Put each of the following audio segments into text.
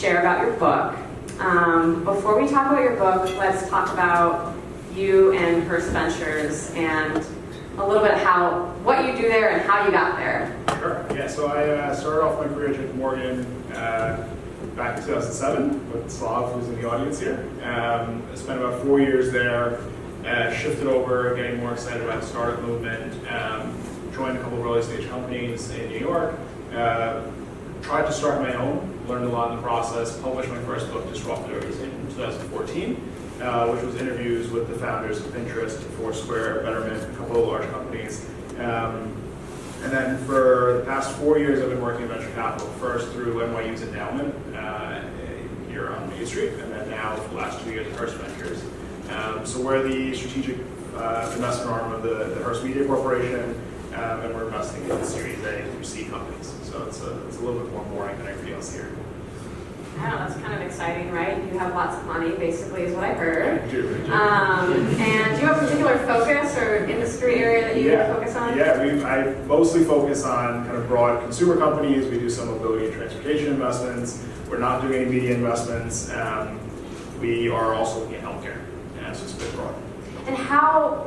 share about your book. Before we talk about your book, let's talk about you and Hearst Ventures and a little bit of what you do there and how you got there. Sure. Yeah. So I started off my career at JP Morgan back in 2007 with Slav, who's in the audience here. I spent about 4 years there. Shifted over, getting more excited about the startup movement. Joined a couple of early stage companies in New York. Tried to start my own. Learned a lot in the process. Published my first book, Disruptors, in 2014. Which was interviews with the founders of Pinterest, Foursquare, Betterment, a couple of large companies. And then for the past 4 years, I've been working in venture capital, first through NYU's endowment here on Main Street, and then now for the last 2 years at Hearst Ventures. So we're the strategic investment arm of the Hearst Media Corporation, and we're investing in Series A through C companies. So it's a little bit more boring than everybody else here. I know, that's kind of exciting, right? You have lots of money, basically, is what I heard. I do. And do you have a particular focus or industry area that you focus on? Yeah, I mostly focus on kind of broad consumer companies. We do some mobility and transportation investments. We're not doing any media investments. We are also looking at healthcare. So it's a bit broad. And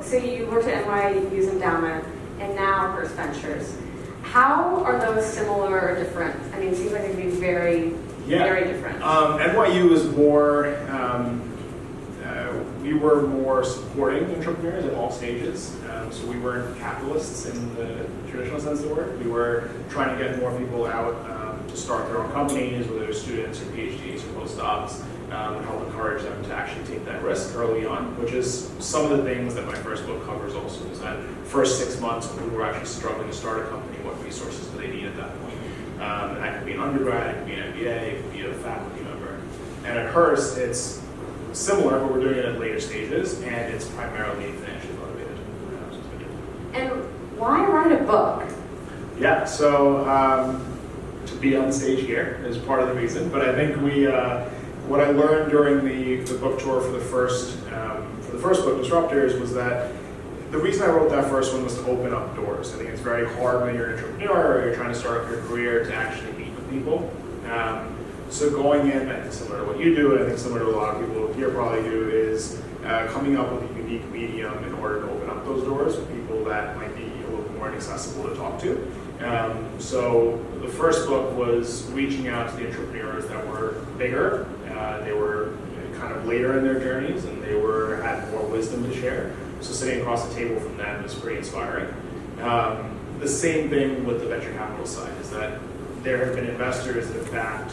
so you worked at NYU's endowment and now Hearst Ventures. How are those similar or different? I mean, it seems like they could be very different. NYU is more, we were more supporting entrepreneurs at all stages. So we weren't capitalists in the traditional sense of the word. We were trying to get more people out to start their own companies, whether they're students or PhDs or postdocs, and help encourage them to actually take that risk early on, which is some of the things that my first book covers also, is that first 6 months when people were actually struggling to start a company, what resources do they need at that point? And that could be an undergrad, it could be an MBA, it could be a faculty member. And at Hearst, it's similar, but we're doing it at later stages, and it's primarily financially motivated. And why write a book? Yeah, so to be on stage here is part of the reason, but I think what I learned during the book tour for the first book, Disruptors, was that the reason I wrote that first one was to open up doors. I think it's very hard when you're an entrepreneur or you're trying to start up your career to actually meet with people. So going in, I think similar to what you do, and I think similar to a lot of people here probably do, is coming up with a unique medium in order to open up those doors with people that might be a little more inaccessible to talk to. So the first book was reaching out to the entrepreneurs that were bigger. They were kind of later in their journeys, and they had more wisdom to share. So sitting across the table from them is pretty inspiring. The same thing with the venture capital side is that there have been investors that have backed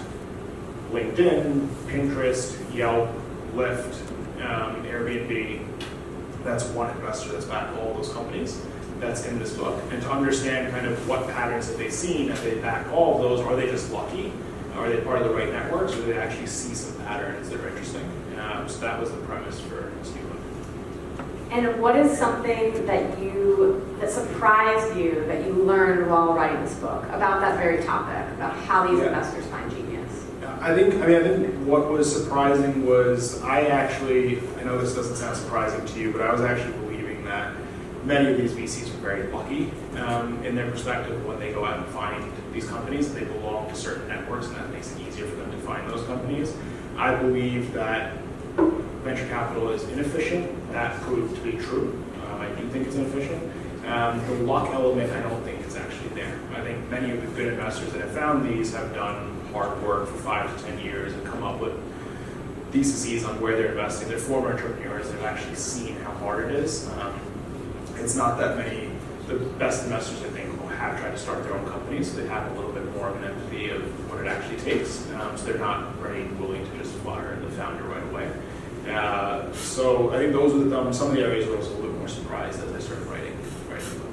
LinkedIn, Pinterest, Yelp, Lyft, Airbnb. That's one investor that's backed all those companies that's in this book. And to understand kind of what patterns have they seen as they back all of those, are they just lucky? Are they part of the right networks, or do they actually see some patterns that are interesting? So that was the premise for this new book. And what is something that surprised you that you learned while writing this book about that very topic, about how these investors find genius? I think what was surprising was I know this doesn't sound surprising to you, but I was actually believing that many of these VCs are very lucky in their perspective when they go out and find these companies. They belong to certain networks, and that makes it easier for them to find those companies. I believe that venture capital is inefficient. That proved to be true. I do think it's inefficient. The luck element, I don't think it's actually there. I think many of the good investors that have found these have done hard work for 5 to 10 years and come up with theses on where they're investing. They're former entrepreneurs. They've actually seen how hard it is. It's not that many. The best investors, I think, have tried to start their own companies, so they have a little bit more of an empathy of what it actually takes. So they're not ready and willing to just fire the founder right away. So I think those are some of the areas where I was a little bit more surprised as I started writing the book.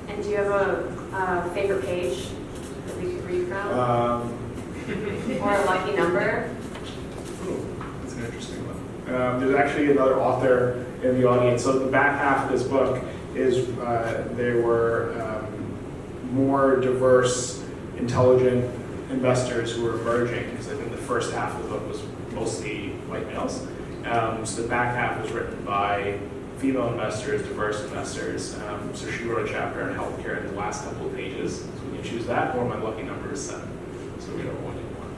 And do you have a favorite page that we could read from? Or a lucky number? That's an interesting one. There's actually another author in the audience. So the back half of this book is there were more diverse, intelligent investors who were emerging, because I think the first half of the book was mostly white males. So the back half was written by female investors, diverse investors. So she wrote a chapter on healthcare in the last couple of pages. So we can choose that, or my lucky number is 7. So we don't want it more.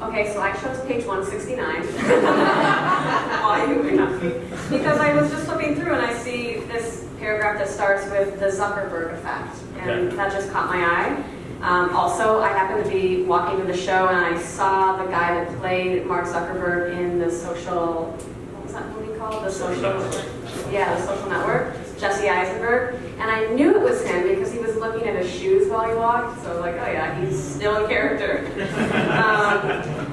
Okay, so I chose page 169. Why you may not be. Because I was just flipping through and I see this paragraph that starts with the Zuckerberg effect, and that just caught my eye. Also, I happened to be walking to the show and I saw the guy that played Mark Zuckerberg in the social, what was that movie called? The Social Network, Jesse Eisenberg. And I knew it was him because he was looking at his shoes while he walked. So I was like, oh yeah, he's still a character.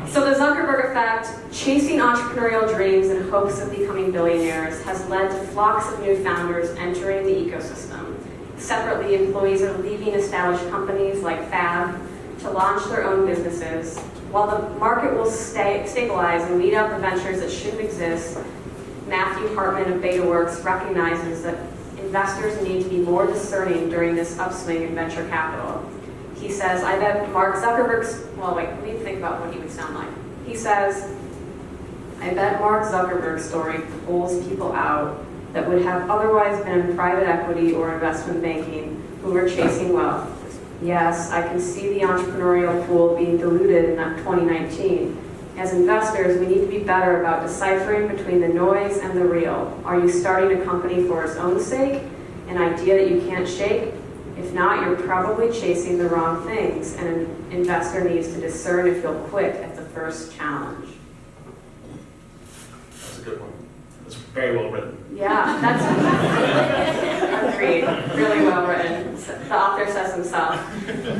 So the Zuckerberg effect, chasing entrepreneurial dreams in hopes of becoming billionaires, has led to flocks of new founders entering the ecosystem. Separately, employees are leaving established companies like Fab to launch their own businesses. While the market will stabilize and weed out the ventures that shouldn't exist, Matthew Hartman of BetaWorks recognizes that investors need to be more discerning during this upswing in venture capital. He says, I bet Mark Zuckerberg's, well wait, let me think about what he would sound like. He says, I bet Mark Zuckerberg's story pulls people out that would have otherwise been in private equity or investment banking who are chasing wealth. Yes, I can see the entrepreneurial pool being diluted in that 2019. As investors, we need to be better about deciphering between the noise and the real. Are you starting a company for its own sake? An idea that you can't shake? If not, you're probably chasing the wrong things, and an investor needs to discern if he'll quit at the first challenge. That's a good one. That's very well written. Yeah, that's agreed. Really well written. The author says himself.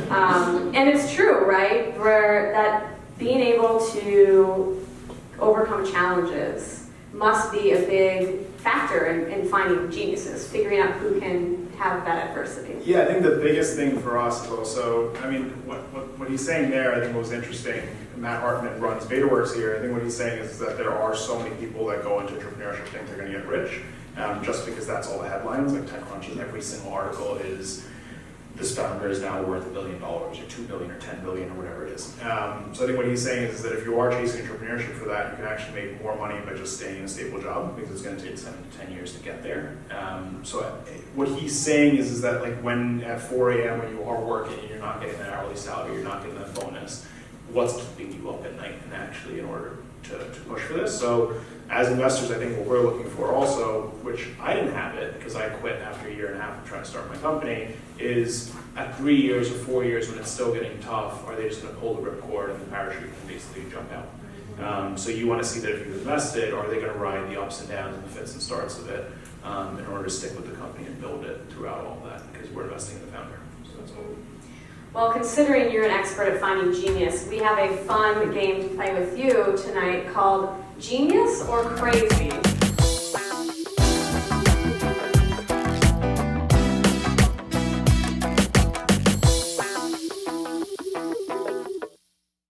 And it's true, right? Where that being able to overcome challenges must be a big factor in finding geniuses, figuring out who can have that adversity. Yeah, I think the biggest thing for us is also, I mean, what he's saying there, I think what was interesting, Matt Hartman runs BetaWorks here, I think what he's saying is that there are so many people that go into entrepreneurship think they're going to get rich, just because that's all the headlines, like TechCrunch's every single article is, this founder is now worth $1 billion, or $2 billion, or $10 billion, or whatever it is. So I think what he's saying is that if you are chasing entrepreneurship for that, you can actually make more money by just staying in a stable job, because it's going to take 7 to 10 years to get there. So what he's saying is that like when at 4 a.m. when you are working and you're not getting that hourly salary, you're not getting that bonus, what's keeping you up at night and actually in order to push for this? So as investors, I think what we're looking for also, which I didn't have it because I quit after a year and a half of trying to start my company, is at 3 years or 4 years when it's still getting tough, are they just going to pull the ripcord and the parachute and basically jump out? So you want to see that if you've invested, are they going to ride the ups and downs and the fits and starts of it in order to stick with the company and build it throughout all that, because we're investing in the founder. So that's all. Well, considering you're an expert at finding genius, we have a fun game to play with you tonight called Genius or Crazy?